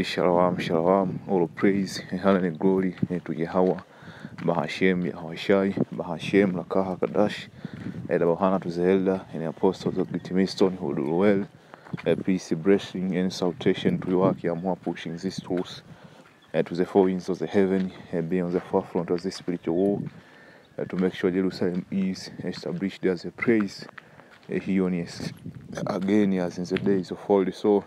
Shalom, shalom, all praise and honor and glory to Yahweh, Bahashem, Yahawashai, Bahashem, Lakaha Kadash, and Bahana to the elder and the apostles of the Timistone who do well. Peace, blessing, and salvation to work Yamwa pushing these tools to the four winds of the heaven and being on the forefront of this spiritual war to make sure Jerusalem is established as a praise here on us again as in the days of old. So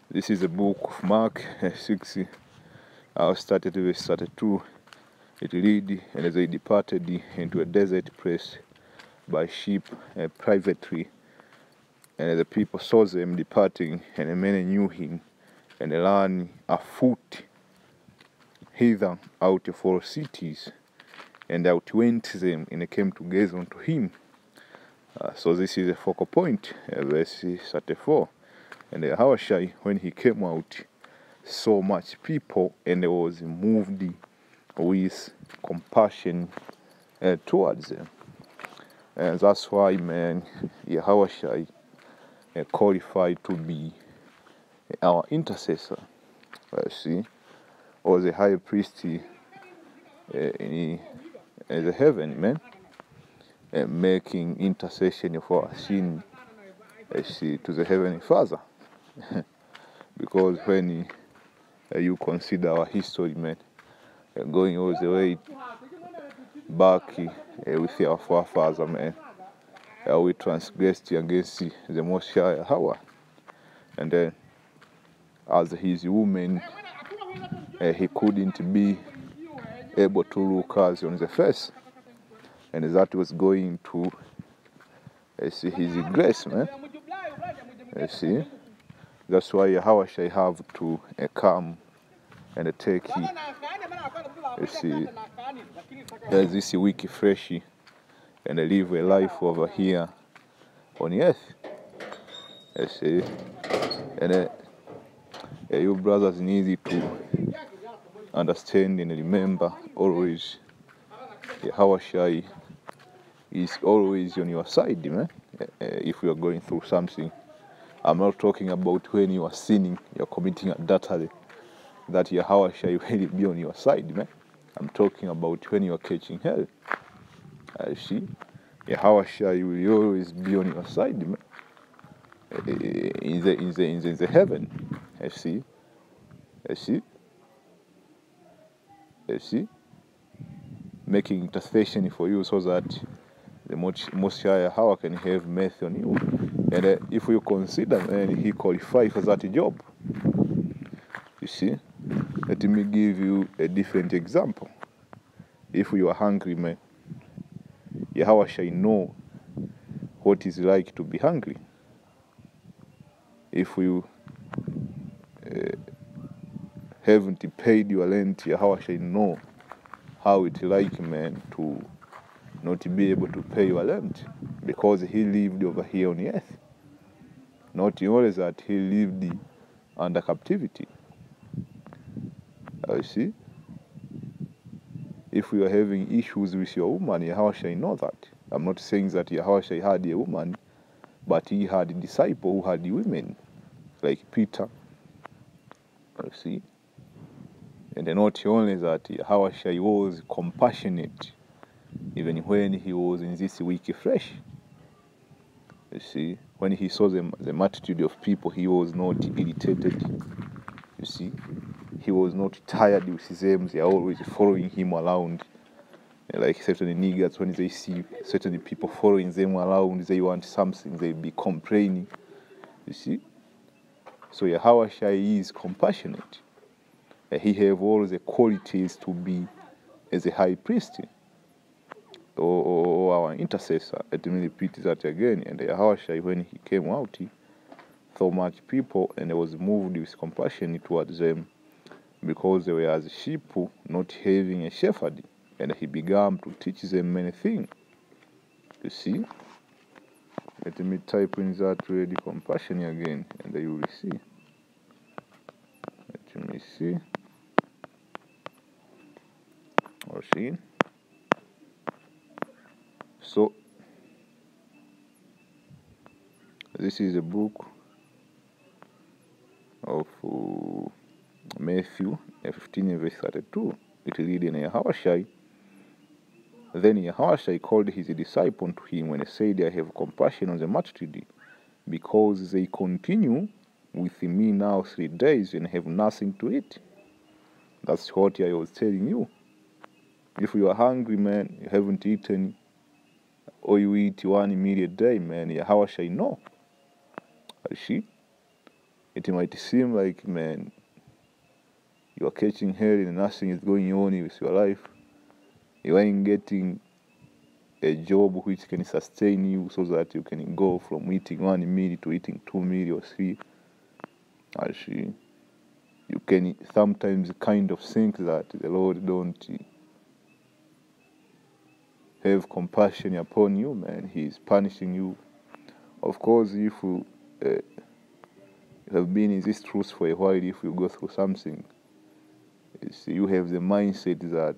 this is the book of Mark 6. I started with 32. It read, and as they departed into a desert place by ship privately, and the people saw them departing, and many knew him, and they ran afoot hither out of all cities, and outwent them, and they came together unto him. So this is the focal point, verse 34. And yahawashi, when he came out, saw much people, and he was moved with compassion towards them. And that's why, man, yahawashi qualified to be our intercessor, see, or the high priest in the heaven, man, making intercession for our sin, see, to the Heavenly Father. Because when you consider our history, man, going all the way back with our forefathers, man, we transgressed against the Most High Yahweh, and then as his woman, he couldn't be able to look us on the face, and that was going to see his grace, man. See, that's why yahawashi have to come and take this week fresh and live a life over here on earth. See, and you brothers need to understand and remember always yahawashi is always on your side, man. If you are going through something, I'm not talking about when you are sinning, you're committing adultery, that yahawashi will be on your side, man. I'm talking about when you are catching hell. See, yahawashi will always be on your side, man. In the heaven. See, making intercession for you so that the Most High Yahweh can have mercy on you. And if you consider, man, he qualified for that job. You see, let me give you a different example. If you are hungry, man, yahawashi know what it's like to be hungry. If you haven't paid your rent, yahawashi know how it's like, man, to not be able to pay your rent, because he lived over here on the earth. Not only that, he lived under captivity. See, if you are having issues with your woman, yahawashi know that. I'm not saying that yahawashi had a woman, but he had a disciple who had women, like Peter. See, and not only that, yahawashi was compassionate even when he was in this week flesh. You see, when he saw the multitude of people, he was not irritated. You see, he was not tired with them. They are always following him around. Like certain niggers, when they see certain people following them around, they want something, they be complaining. You see, so yahawashi is compassionate. He have all the qualities to be as a high priest or our intercessor. Let me repeat that again. And yahawashi, when he came out, he saw much people, and he was moved with compassion towards them, because they were as sheep not having a shepherd, and he began to teach them many things. You see, let me type in that word compassion again, and you will see. Let me see. Or see. So this is a book of Matthew 15 and verse 32, it reads in Yahawashi, then Yahawashi called his disciple to him and said, I have compassion on the multitude, because they continue with me now 3 days and have nothing to eat. That's what I was telling you. If you are hungry, man, you haven't eaten, or you eat 1 meal a day, man, Yahawashi know. You see? It might seem like, man, you are catching hell and nothing is going on with your life. You ain't getting a job which can sustain you so that you can go from eating 1 meal to eating 2 meal or 3. Actually, you can sometimes kind of think that the Lord don't have compassion upon you, man. He is punishing you. Of course, if you have been in this truth for a while, if you go through something, you have the mindset that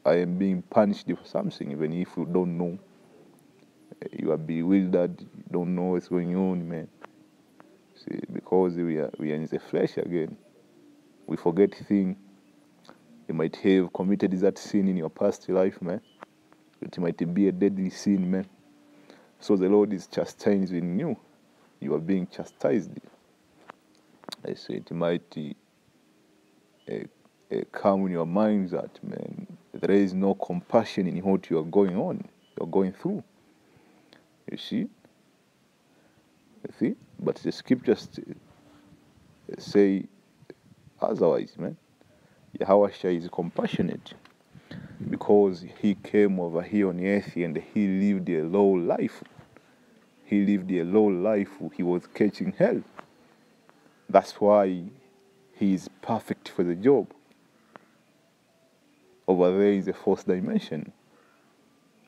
I am being punished for something, even if you don't know. You are bewildered, you don't know what's going on, man. See, because we are in the flesh again. We forget things. You might have committed that sin in your past life, man. It might be a deadly sin, man. So the Lord is chastising you. You are being chastised. I say it might come in your mind that, man, there is no compassion in what you are going on, you are going through. You see? But the scriptures say otherwise, man. Yahawashi is compassionate because he came over here on earth and he lived a low life. He lived a low life. He was catching hell. That's why he is perfect for the job. Over there is a fourth dimension.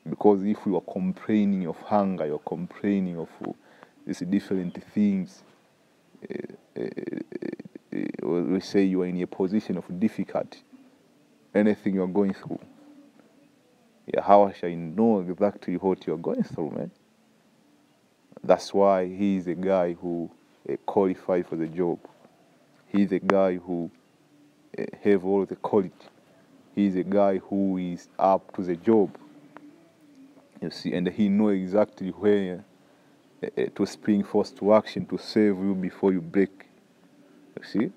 Because if you are complaining of hunger, you're complaining of these different things, we say you are in a position of difficulty, anything you're going through, how shall I know exactly what you're going through, man? That's why he is a guy who qualified for the job. He's a guy who have all the quality. He's a guy who is up to the job. You see, and he know exactly where to spring forth to action to save you before you break. You see,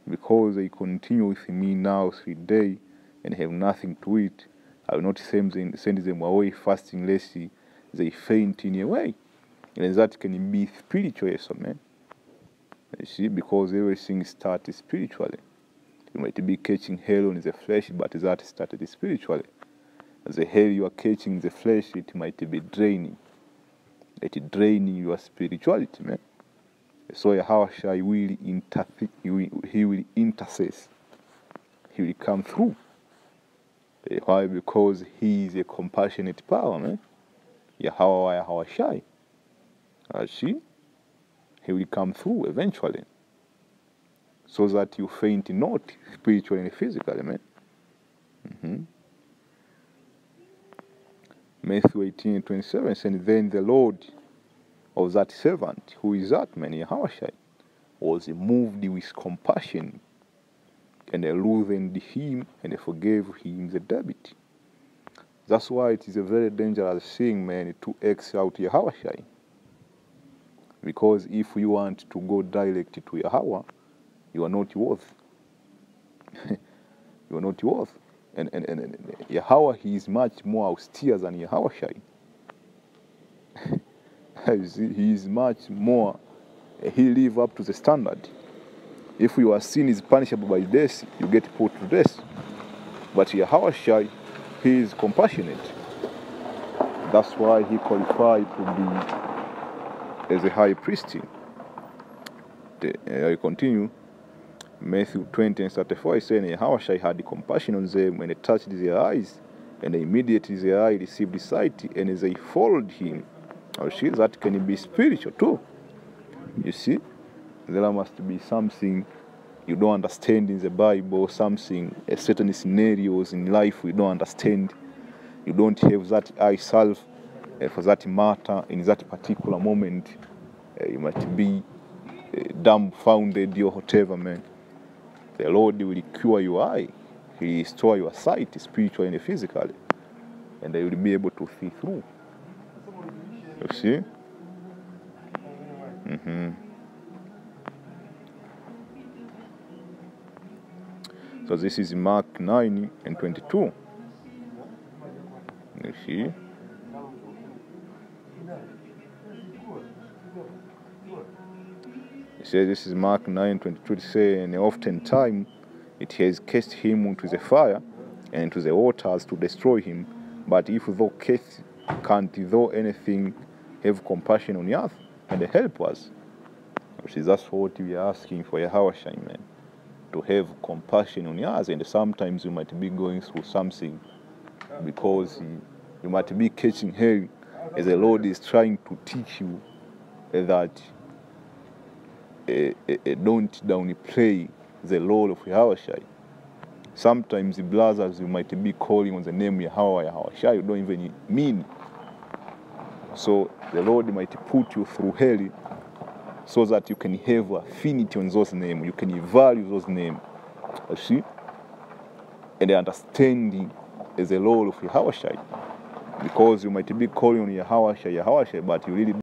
because they continue with me now 3 days and have nothing to eat, I will not send them away fasting lest they faint in a way. And that can be spiritual, so man. You see, because everything starts spiritually. You might be catching hell in the flesh, but that started spiritually. The hell you are catching in the flesh, it might be draining. It draining your spirituality, man. So Yahawashi he will intercede. He will come through. Why? Because he is a compassionate power, man. Yahawashi. See? He will come through eventually. So that you faint not spiritually and physically, man. Matthew 18:27 said, then the Lord of that servant, who is that man, Yahawashi, was moved with compassion and loosened him and forgave him the debt. That's why it is a very dangerous thing, man, to X out Yahawashi. Because if you want to go direct to Yahweh, you are not worth. You are not worth. And Yahweh, he is much more austere than Yahawashi. He is much more, he live up to the standard. If your sin is punishable by death, you get put to death. But Yahawashi, he is compassionate. That's why he qualified to be as a high priest. I continue. Matthew 20:34 saying, Yahawashi had compassion on them and touched their eyes, and immediately their eye received sight, and they followed him. You see, that can be spiritual too. You see, there must be something you don't understand in the Bible, something, certain scenarios in life you don't understand. You don't have that eye salve for that matter in that particular moment. You might be dumbfounded or whatever, man, the Lord will cure your eye. He will restore your sight, spiritually and physically, and you will be able to see through. You see? So this is Mark 9:22. You see? It says, this is Mark 9:22. It says, and oftentimes it has cast him into the fire and into the waters to destroy him. But if thou can't thou anything have compassion on the earth and help us? Which is that's what we are asking for yahawashi, man. To have compassion on us. And sometimes you might be going through something because you might be catching hell as the Lord is trying to teach you that don't downplay the role of yahawashi. Sometimes the brothers, you might be calling on the name yahawashi, you don't even mean. So the Lord might put you through hell so that you can have affinity on those names, you can value those names, you see, and understanding the role of yahawashi. Because you might be calling on yahawashi, but you really